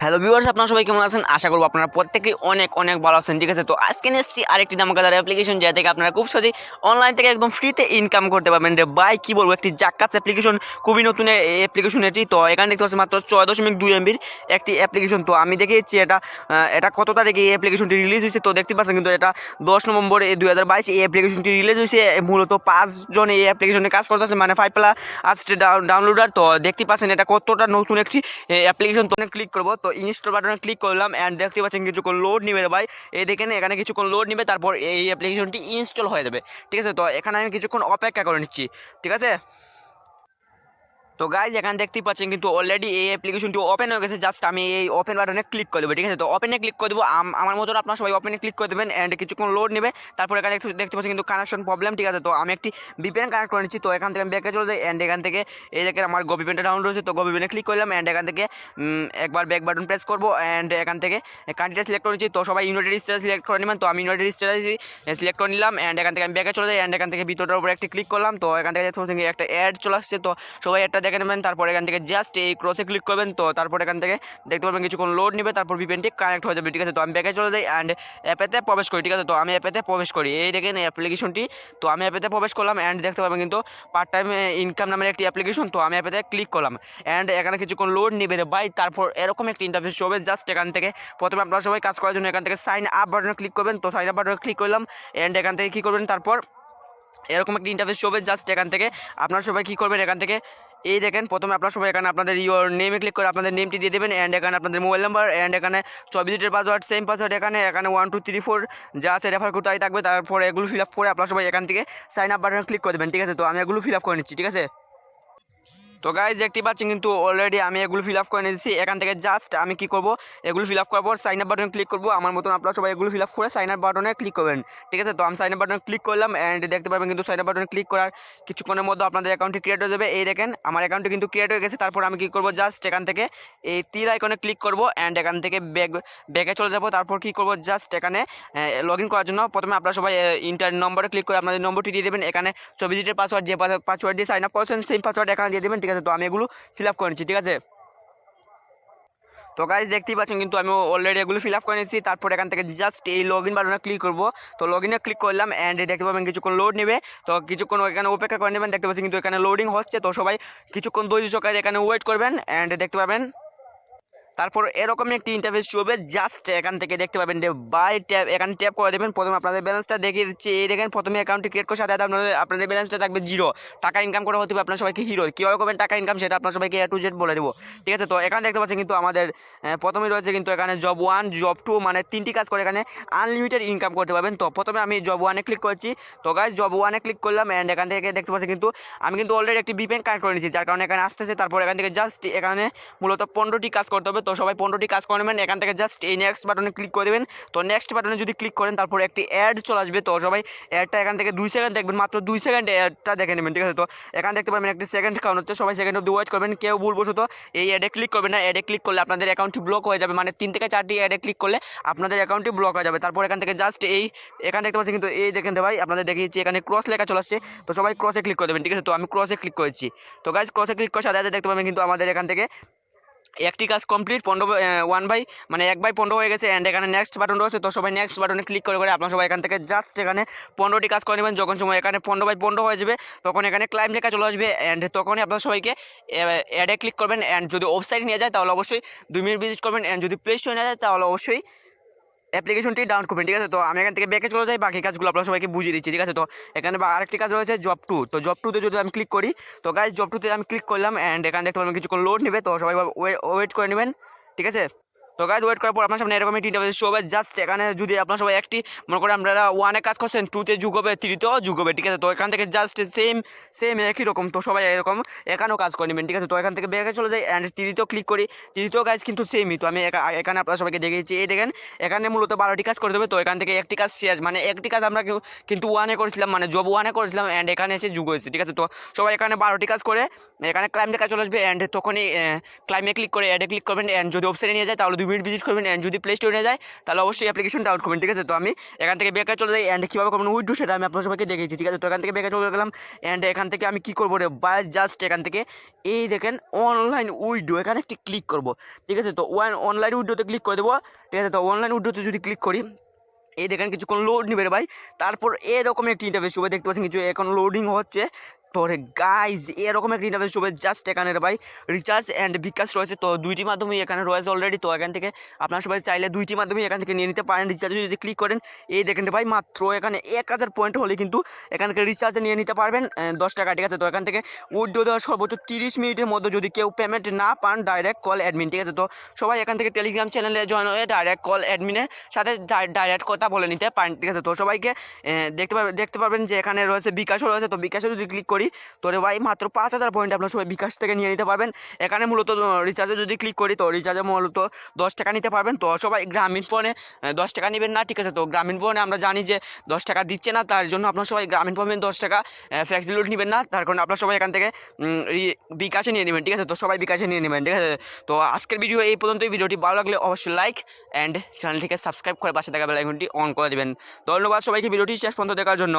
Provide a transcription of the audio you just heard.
Hello viewers, আপনারা সবাই কেমন আছেন? আশা করব আপনারা প্রত্যেকেই অনেক অনেক ভালো আছেন। ঠিক আছে, তো আজকে নিয়ে এসেছি আরেকটি দামাকাদার অ্যাপ্লিকেশন, যা থেকে আপনারা খুব সহজেই অনলাইন থেকে একদম ফ্রিতে ইনকাম করতে পারবেন রে ভাই। কি বলবো, একটি জাক্কাস অ্যাপ্লিকেশন, খুবই নতুন অ্যাপ্লিকেশন এটি। তো এখানে দেখতে পাচ্ছি মাত্র 6.2 এমবির একটি অ্যাপ্লিকেশন। তো আমি দেখেছি এটা কত তারিখে এই অ্যাপ্লিকেশনটি রিলিজ হয়েছে। তো দেখতে পাচ্ছেন কিন্তু এটা 10 নভেম্বর 2022 এই অ্যাপ্লিকেশনটি রিলিজ হয়েছে। মূলত 5 জন এই অ্যাপ্লিকেশনে কাজ করতেছে, মানে 5+ ডাউনলোডার। তো দেখতে পাচ্ছেন এটা কতটা নতুন একটি অ্যাপ্লিকেশন। তো ক্লিক করবো, তো ইনস্টল বাটনে ক্লিক করলাম অ্যান্ড দেখতে পাচ্ছেন কিছুক্ষণ লোড নিবে রে ভাই। এই দেখেন এখানে কিছুক্ষণ লোড নিবে, তারপর এই অ্যাপ্লিকেশনটি ইনস্টল হয়ে যাবে। ঠিক আছে, তো এখানে আমি কিছুক্ষণ অপেক্ষা করে নিচ্ছি। ঠিক আছে, তো গাইজ এখানে দেখতেই পাচ্ছেন কিন্তু অলরেডি এই অ্যাপ্লিকেশনটি ওপেন হয়ে গেছে। জাস্ট আমি এই ওপেন বাটনে ক্লিক করে দেবো। ঠিক আছে, তো ওপেনে ক্লিক করে দেবো। আমার মতন আপনারা সবাই ওপেনে ক্লিক করে দেবেন অ্যান্ড কিছুক্ষণ লোড নেবে। তারপর এখানে দেখতে পাচ্ছেন কিন্তু কানেকশন প্রবলেম। ঠিক আছে, তো আমি একটি ভিপিএন কানেক্ট করে নিচ্ছি। তো এখান থেকে আমি ব্যাকে চলে যাই অ্যান্ড এখান থেকে এই দেখেন আমার ভিপিএনটা ডাউনলোড হয়েছে। তো ভিপিএনে ক্লিক করলাম অ্যান্ড এখান থেকে একবার ব্যাক বাটন প্রেস করবো অ্যান্ড এখান থেকে কান্ট্রিটা সিলেক্ট করে নিচ্ছি। তো সবাই ইউনাইটেড স্টেটস সিলেক্ট করে নেবেন। তো আমি ইউনাইটেড স্টেটস সিলেক্ট করে নিলাম অ্যান্ড এখান থেকে আমি ব্যাকে চলে যাই অ্যান্ড এখান থেকে ভিতরটার উপরে একটি ক্লিক করলাম। তো এখান থেকে একটা অ্যাড চলে আসছে। তো সবাই একটা দেখে নেবেন। তারপর এখান থেকে জাস্ট এই ক্রসে ক্লিক করবেন। তো তারপর এখান থেকে দেখতে পাবেন কিছুক্ষণ লোড নেবে, তারপর ভিপিএনটি কানেক্ট হয়ে যাবে। ঠিক আছে, তো আমি ব্যাকে চলে যাই অ্যান্ড অ্যাপেতে প্রবেশ করি। ঠিক আছে, তো আমি অ্যাপেতে প্রবেশ করি। এই দেখেন অ্যাপ্লিকেশনটি। তো আমি অ্যাপেতে প্রবেশ করলাম অ্যান্ড দেখতে পাবেন কিন্তু পার্ট টাইম ইনকাম নামের একটি অ্যাপ্লিকেশন। তো আমি অ্যাপেতে ক্লিক করলাম অ্যান্ড এখানে কিছুক্ষণ লোড নেবে রে ভাই। তারপর এরকম একটি ইন্টারফেস হবে। জাস্ট এখান থেকে প্রথমে আপনারা সবাই কাজ করার জন্য এখান থেকে সাইন আপ বাটনে ক্লিক করবেন। তো সাইন আপ বাটনে ক্লিক করলাম অ্যান্ড এখান থেকে কী করবেন, তারপর এরকম একটা ইন্টারফেস হবে। জাস্ট এখান থেকে আপনারা সবাই কী করবেন, এখান থেকে এই দেখেন প্রথমে আপনারা সবাই এখানে আপনাদের ইওর নেমে ক্লিক করে আপনাদের নেমটি দিয়ে দেবেন অ্যান্ড এখানে আপনাদের মোবাইল নাম্বার অ্যান্ড এখানে 24 ডিজিটের পাসওয়ার্ড, সেম পাসওয়ার্ড এখানে 1 2 3 4 যা আছে রেফার করতে থাকবে। তারপর এগুলো ফিল আপ করে আপনারা সবাই এখান থেকে সাইন আপ বাটনে ক্লিক করে দেবেন। ঠিক আছে, তো আমি এগুলো ফিল আপ করে নিচ্ছি। ঠিক আছে, তো গাইজ দেখতে পাচ্ছেন কিন্তু অলরেডি আমি এগুলো ফিল আপ করে নিয়েছি। এখান থেকে জাস্ট আমি কি করব, এগুলো ফিল আপ করার পর সাইন আপ বাটনে ক্লিক করবো। আমার মতন আপনারা সবাই এগুলো ফিল আপ করে সাইন আপ বাটনে ক্লিক করবেন। ঠিক আছে, তো আমি সাইন আপ বাটনে ক্লিক করলাম অ্যান্ড দেখতে পাবেন কিন্তু সাইন আপ বাটনে ক্লিক করার কিছুক্ষণের মধ্যে আপনাদের অ্যাকাউন্টটি ক্রিয়েট হয়ে যাবে। এই দেখেন আমার অ্যাকাউন্টটি কিন্তু ক্রিয়েট হয়ে গেছে। তারপর আমি কি করব, জাস্ট এখান থেকে এই তীর আইকনে ক্লিক করব অ্যান্ড এখান থেকে ব্যাকে চলে যাব। তারপর কি করব, জাস্ট এখানে লগ ইন করার জন্য প্রথমে আপনারা সবাই ইন্টার নম্বরে ক্লিক করে আপনাদের নম্বরটি দিয়ে দেবেন। এখানে 24 ডিজিটের পাসওয়ার্ড, যে পাসওয়ার্ড দিয়ে সাইন আপ করেছেন সেম পাসওয়ার্ড এখানে দিয়ে দেবেন। ঠিক আছে, তো আমি এগুলো ফিল আপ করে নিচ্ছি। ঠিক আছে, তো গাইজ দেখতেই পাচ্ছেন কিন্তু আমি অলরেডি এগুলো ফিল আপ করে নিচ্ছি। তারপর এখান থেকে জাস্ট এই লগ ইন বাটনে ক্লিক করবো। তো লগ ইনে ক্লিক করলাম অ্যান্ড দেখতে পাবেন কিছুক্ষণ লোড নেবে। তো কিছুক্ষণ এখানে অপেক্ষা করে নেবেন। দেখতে পাচ্ছেন কিন্তু এখানে লোডিং হচ্ছে। তো সবাই কিছুক্ষণ ধৈর্য সহকারে এখানে ওয়েট করবেন অ্যান্ড দেখতে পাবেন তারপর এরকমই একটি ইন্টারফেস হবে। জাস্ট এখান থেকে দেখতে পাবেন যে বাই ট্যাপ, এখানে ট্যাপ করে দেবেন। প্রথমে আপনাদের ব্যালেন্সটা দেখিয়ে দিচ্ছি। এই দেখেন প্রথমে অ্যাকাউন্টটি ক্রিয়েট করার সাথে সাথে আপনাদের ব্যালেন্সটা থাকবে 0 টাকা। ইনকাম করে হতে হবে আপনার সবাইকে হিরো। কীভাবে করবেন টাকা ইনকাম সেটা আপনার সবাইকে A to Z বলে দেবো। ঠিক আছে, তো এখানে দেখতে পাচ্ছেন কিন্তু আমাদের প্রথমেই রয়েছে কিন্তু এখানে জব 1 জব 2 মানে 3টি কাজ করে এখানে আনলিমিটেড ইনকাম করতে পারবেন। তো প্রথমে আমি জব 1-এ ক্লিক করছি। তো গাইজ জব 1-এ ক্লিক করলাম অ্যান্ড এখান থেকে দেখতে পাচ্ছি কিন্তু আমি কিন্তু অলরেডি একটি ভিপিএন কানেক্ট করে নিয়েছি, যার কারণে এখানে আসতেছে। তারপর এখান থেকে জাস্ট এখানে মূলত 15টি কাজ করতে হবে। তো সবাই 15টি কাজ করে নেবেন। এখান থেকে জাস্ট এই নেক্সট বাটনে ক্লিক করে দেবেন। তো নেক্সট বাটনে যদি ক্লিক করেন তারপর একটি অ্যাড চলে আসবে। তো সবাই অ্যাডটা এখান থেকে 2 সেকেন্ড দেখবেন, মাত্র 2 সেকেন্ড অ্যাডটা দেখে নেবেন। ঠিক আছে, তো এখানে দেখতে পাবেন একটি সেকেন্ড কাউন্ট হচ্ছে। সবাই সেকেন্ড অব্দি ওয়েট করবেন। কেউ ভুলবশত এই অ্যাডে ক্লিক করবেন না। অ্যাডে ক্লিক করলে আপনাদের অ্যাকাউন্টটি ব্লক হয়ে যাবে, মানে 3 থেকে 4টি অ্যাডে ক্লিক করলে আপনাদের অ্যাকাউন্টটি ব্লক হয়ে যাবে। তারপর এখান থেকে জাস্ট এখানে দেখতে পাচ্ছেন কিন্তু এই দেখেন ভাই আপনাদের দেখিয়েছি এখানে ক্রস লেখা চলে আসছে। তো সবাই ক্রসে ক্লিক করে দেবেন। ঠিক আছে, তো আমি ক্রসে ক্লিক করেছি। তো গাইজ ক্রসে ক্লিক করার সাথে সাথে দেখতে পাবেন কিন্তু আমাদের এখান থেকে একটি কাজ কমপ্লিট 1/15 হয়ে গেছে অ্যান্ড এখানে নেক্সট বাটন রয়েছে। তো সবাই নেক্সট বাটনে ক্লিক করে আপনারা সবাই এখান থেকে জাস্ট এখানে 15টি কাজ করে নেবেন। যখন সময় এখানে 15/15 হয়ে যাবে তখন এখানে ক্লাইম লেখা চলে আসবে অ্যান্ড তখনই আপনারা সবাইকে অ্যাডে ক্লিক করবেন অ্যান্ড যদি ওয়েবসাইট নিয়ে যায় তাহলে অবশ্যই 2 মিনিট ভিজিট করবেন অ্যান্ড যদি প্লে স্টোরে নিয়ে যায় তাহলে অবশ্যই অ্যাপ্লিকেশনটি ডাউনলোড করবেন। ঠিক আছে, তো আমি এখান থেকে ব্যাকে চলে যাই, বাকি কাজগুলো আপনারা সবাইকে বুঝিয়ে দিচ্ছি। ঠিক আছে, তো এখানে আরেকটি কাজ রয়েছে জব 2। তো জব 2-তে যদি আমি ক্লিক করি, তো গাইজ জব 2-তে আমি ক্লিক করলাম অ্যান্ড এখানে দেখতে পাবেন কিছুক্ষণ লোড নেবে। তো সবাই ওয়েট করে নেবেন। ঠিক আছে, তো গাইজ ওয়েট করার পর আপনার সামনে এরকম একটি ইন্টারফেস শো হবে। জাস্ট এখানে যদি আপনার সবাই একটি মনে করেন আপনারা 1-এ কাজ করছেন, 2-তে যুগ হবে, 3-তেও যুগ হবে। ঠিক আছে, তো এখান থেকে জাস্ট সেম একই রকম। তো সবাই এরকম এখানেও কাজ করে নেবেন। ঠিক আছে, তো এখান থেকে ব্যাকে চলে যাই অ্যান্ড 3-তেও ক্লিক করি। 3-তেও গাইজ কিন্তু সেমই। তো আমি এখানে আপনারা সবাইকে দেখিয়েছি। এই দেখেন এখানে মূলত 12টি কাজ করে দেবে। তো এখান থেকে একটি কাজ শেষ, মানে একটি কাজ আমরা কিন্তু 1-এ করেছিলাম, মানে জব 1-এ করেছিলাম অ্যান্ড এখানে এসে যুগ হয়েছে। ঠিক আছে, তো সবাই এখানে 12টি কাজ করে এখানে ক্লাইম লেখা চলে আসবে অ্যান্ড তখনই ক্লাইমে ক্লিক করে অ্যাডে ক্লিক করবেন অ্যান্ড যদি ওয়েবসাইটে নিয়ে যায় তাহলে 2 2 মিনিট ভিজিট করবেন অ্যান্ড যদি প্লে স্টোরে যায় তাহলে অবশ্যই অ্যাপ্লিকেশন ডাউনলোড করবেন, ঠিক আছে। তো আমি এখান থেকে বেকার চলে যাই অ্যান্ড কীভাবে করবেন উইথড্র সেটা আমি আপনার সবাইকে দেখিয়েছি, ঠিক আছে। তো এখান থেকে বেকার চলে গেলাম অ্যান্ড এখান থেকে আমি কী করবো রে বা জাস্ট এখান থেকে এই দেখেন অনলাইন উইথড্র এখানে একটি ক্লিক করব, ঠিক আছে। তো অনলাইন উইথড্রতে ক্লিক করে দেবো, ঠিক আছে। তো অনলাইন উইথড্রতে যদি ক্লিক করি এই দেখেন কিছুক্ষণ লোড নেবে রে ভাই, তারপর এরকম একটি ইন্টারফেস হবে, দেখতে পাচ্ছেন কিছু এখন লোডিং হচ্ছে। তো রে গাইজ এরকম একটা ইন্টারফেস হবে জাস্ট এখানে রে ভাই রিচার্জ অ্যান্ড বিকাশ রয়েছে, তো দুইটি মাধ্যমেই এখানে রয়েছে অলরেডি। তো এখান থেকে আপনারা সবাই চাইলে দুইটি মাধ্যমেই এখান থেকে নিয়ে নিতে পারেন। রিচার্জে যদি ক্লিক করেন এই দেখেন রে ভাই মাত্র এখানে 1000 পয়েন্ট হলে কিন্তু এখান থেকে রিচার্জে নিয়ে নিতে পারবেন 10 টাকা, ঠিক আছে। তো এখান থেকে উইথড্র দেওয়ার সর্বোচ্চ 30 মিনিটের মধ্যে যদি কেউ পেমেন্ট না পান ডাইরেক্ট কল অ্যাডমিন, ঠিক আছে। তো সবাই এখান থেকে টেলিগ্রাম চ্যানেলে জয়েন হয়ে ডাইরেক্ট কল অ্যাডমিনের সাথে ডাইরেক্ট কথা বলে নিতে পারেন, ঠিক আছে। তো সবাইকে দেখতে পারবেন যে এখানে রয়েছে বিকাশও রয়েছে। তো বিকাশে যদি ক্লিক করি তো রে ভাই মাত্র 5000 পয়েন্ট আপনার সবাই বিকাশ থেকে নিয়ে নিতে পারবেন। এখানে মূলত রিচার্জে যদি ক্লিক করি তো রিচার্জে মূলত 10 টাকা নিতে পারবেন। তো সবাই গ্রামীণ ফোনে 10 টাকা নেবেন না, ঠিক আছে। তো গ্রামীণ ফোনে আমরা জানি যে 10 টাকা দিচ্ছে না, তার জন্য আপনার সবাই গ্রামীণ ফোনে 10 টাকা ফ্লেক্সি লোড নেবেন না, তার কারণে আপনার সবাই এখান থেকে বিকাশে নিয়ে নেবেন, ঠিক আছে। তো সবাই বিকাশে নিয়ে নেবেন, ঠিক আছে। তো আজকের ভিডিও এই পর্যন্তই। ভিডিওটি ভালো লাগলে অবশ্যই লাইক অ্যান্ড চ্যানেলটিকে সাবস্ক্রাইব করে পাশে থাকা বেল আইকনটি অন করে দেবেন। ধন্যবাদ সবাইকে ভিডিওটি শেষ পর্যন্ত দেখার জন্য।